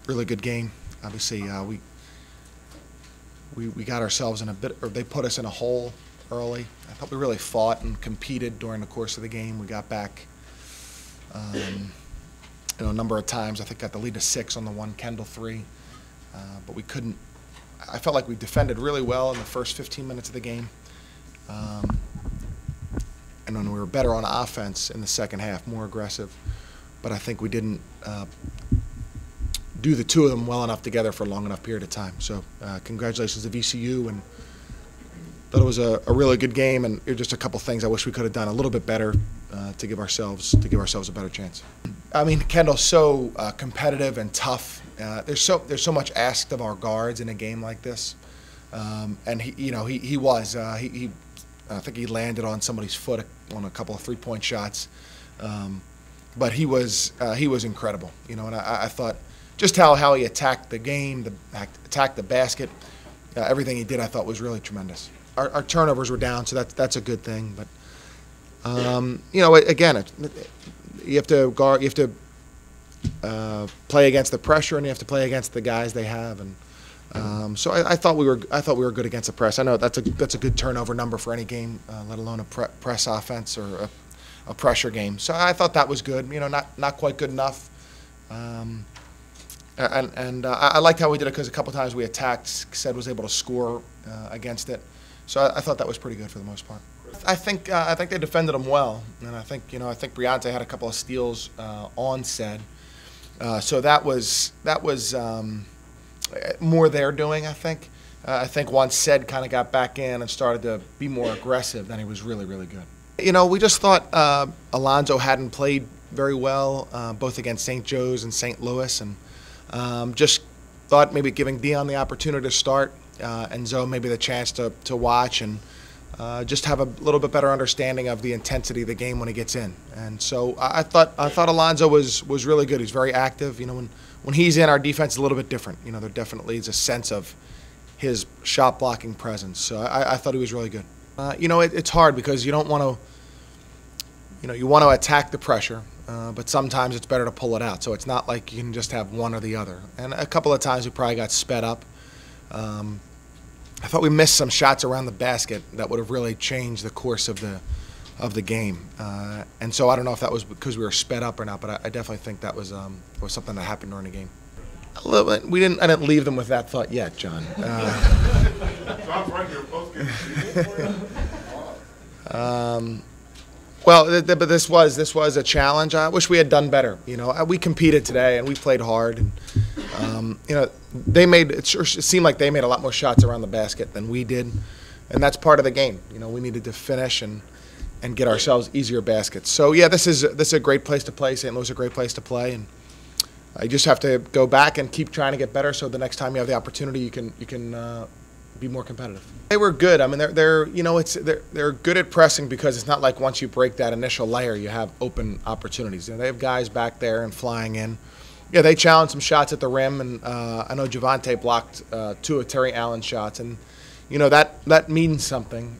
Really good game. Obviously, we got ourselves in a bit, or they put us in a hole early. I thought we really fought and competed during the course of the game. We got back, a number of times. I think got the lead to 6 on the one Kendall 3, but we couldn't. I felt like we defended really well in the first 15 minutes of the game, and then we were better on offense in the second half, more aggressive. But I think we didn't do the two of them well enough together for a long enough period of time. So congratulations to VCU, and thought it was a really good game, and just a couple things I wish we could have done a little bit better to give ourselves a better chance. I mean, Kendall's so competitive and tough. There's so much asked of our guards in a game like this, and he was I think he landed on somebody's foot on a couple of three-point shots, but he was incredible. And I thought just how he attacked the game, attacked the basket, everything he did, I thought was really tremendous. Our turnovers were down, so that's a good thing. But again, you have to guard, you have to play against the pressure, and you have to play against the guys they have. And so I thought we were good against the press. I know that's a good turnover number for any game, let alone a press offense or a pressure game. So I thought that was good. Not quite good enough. I liked how we did it because a couple times we attacked. Ced was able to score against it. So I thought that was pretty good for the most part. I think they defended him well, and I think Briante had a couple of steals on Ced. So that was more their doing. I think once Ced kind of got back in and started to be more aggressive, then he was really good. We just thought Alonzo hadn't played very well both against St. Joe's and St. Louis, and just thought maybe giving Dion the opportunity to start and Zoe maybe the chance to watch and just have a little bit better understanding of the intensity of the game when he gets in. And so I thought Alonzo was really good. He's very active. When he's in, our defense is a little bit different. There definitely is a sense of his shot blocking presence. So I thought he was really good. It's hard because you don't want to, you want to attack the pressure, but sometimes it's better to pull it out. So it's not like you can just have one or the other. And a couple of times we probably got sped up. I thought we missed some shots around the basket that would have really changed the course of the game. And so I don't know if that was because we were sped up or not, but I definitely think that was something that happened during the game. A little bit. I didn't leave them with that thought yet, John. But this was a challenge. I wish we had done better. We competed today and we played hard, and it seemed like they made a lot more shots around the basket than we did, and that's part of the game. We needed to finish and get ourselves easier baskets. So yeah, this is a great place to play. St. Louis is a great place to play, and you just have to go back and keep trying to get better. So the next time you have the opportunity, you can be more competitive. They were good. I mean, they're good at pressing because it's not like once you break that initial layer, you have open opportunities. They have guys back there and flying in. Yeah, they challenged some shots at the rim, and I know Javante blocked 2 of Terry Allen's shots, and that means something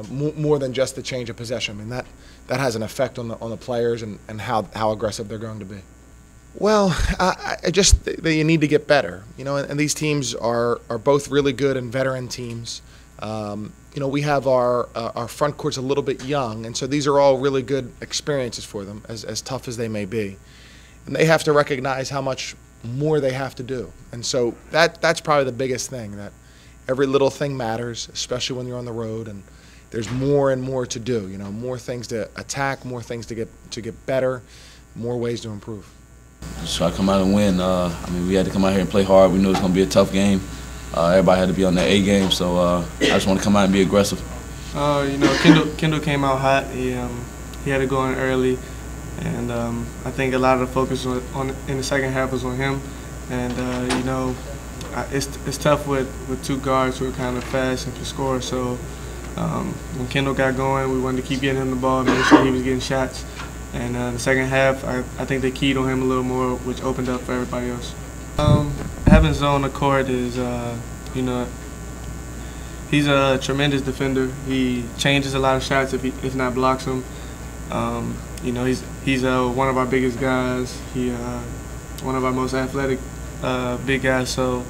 more than just the change of possession. I mean, that has an effect on the players and how aggressive they're going to be. Well, you need to get better, and these teams are both really good and veteran teams. We have our front court's a little bit young, and so these are all really good experiences for them, as tough as they may be. And they have to recognize how much more they have to do. And so that's probably the biggest thing, that every little thing matters, especially when you're on the road, and there's more and more to do, more things to attack, more things to get better, more ways to improve. Just try to come out and win. We had to come out here and play hard. We knew it was going to be a tough game. Everybody had to be on their A game, so I just want to come out and be aggressive. Kendall came out hot. He had to go in early, and I think a lot of the focus in the second half was on him. And it's tough with 2 guards who are kind of fast and can score. So when Kendall got going, we wanted to keep getting him the ball, make sure he was getting shots. And the second half, I think they keyed on him a little more, which opened up for everybody else. Having Zoe on the court is, he's a tremendous defender. He changes a lot of shots if not blocks them. You know, he's one of our biggest guys. He one of our most athletic big guys. So,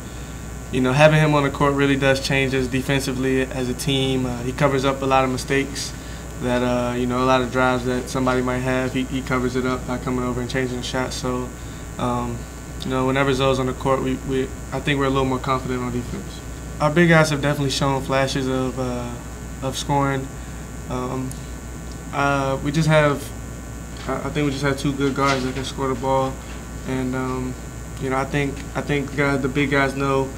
you know, having him on the court really does change us defensively as a team. He covers up a lot of mistakes that, you know, a lot of drives that somebody might have. He covers it up by coming over and changing the shot. So, you know, whenever Zoe's on the court, I think we're a little more confident on defense. Our big guys have definitely shown flashes of scoring. We just have, I think we just have two good guards that can score the ball, and you know, I think the big guys know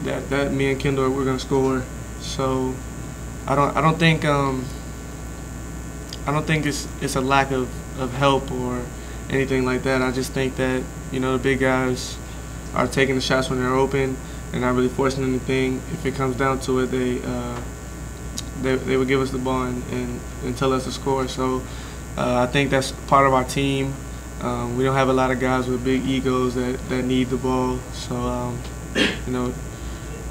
that me and Kendall we're gonna score. So I don't think it's a lack of help or anything like that. I just think that, you know, the big guys are taking the shots when they're open and not really forcing anything. If it comes down to it, they would give us the ball and tell us to score. So I think that's part of our team. We don't have a lot of guys with big egos that need the ball. So you know,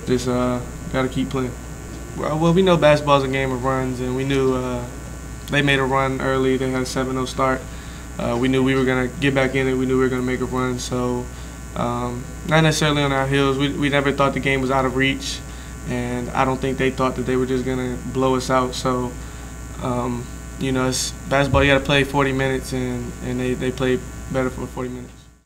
just got to keep playing. Well, we know basketball's a game of runs, and we knew they made a run early. They had a 7-0 start. We knew we were going to get back in it. We knew we were going to make a run. So not necessarily on our heels. We never thought the game was out of reach, and I don't think they thought that they were just going to blow us out. So, you know, it's basketball. You got to play 40 minutes, and they played better for 40 minutes.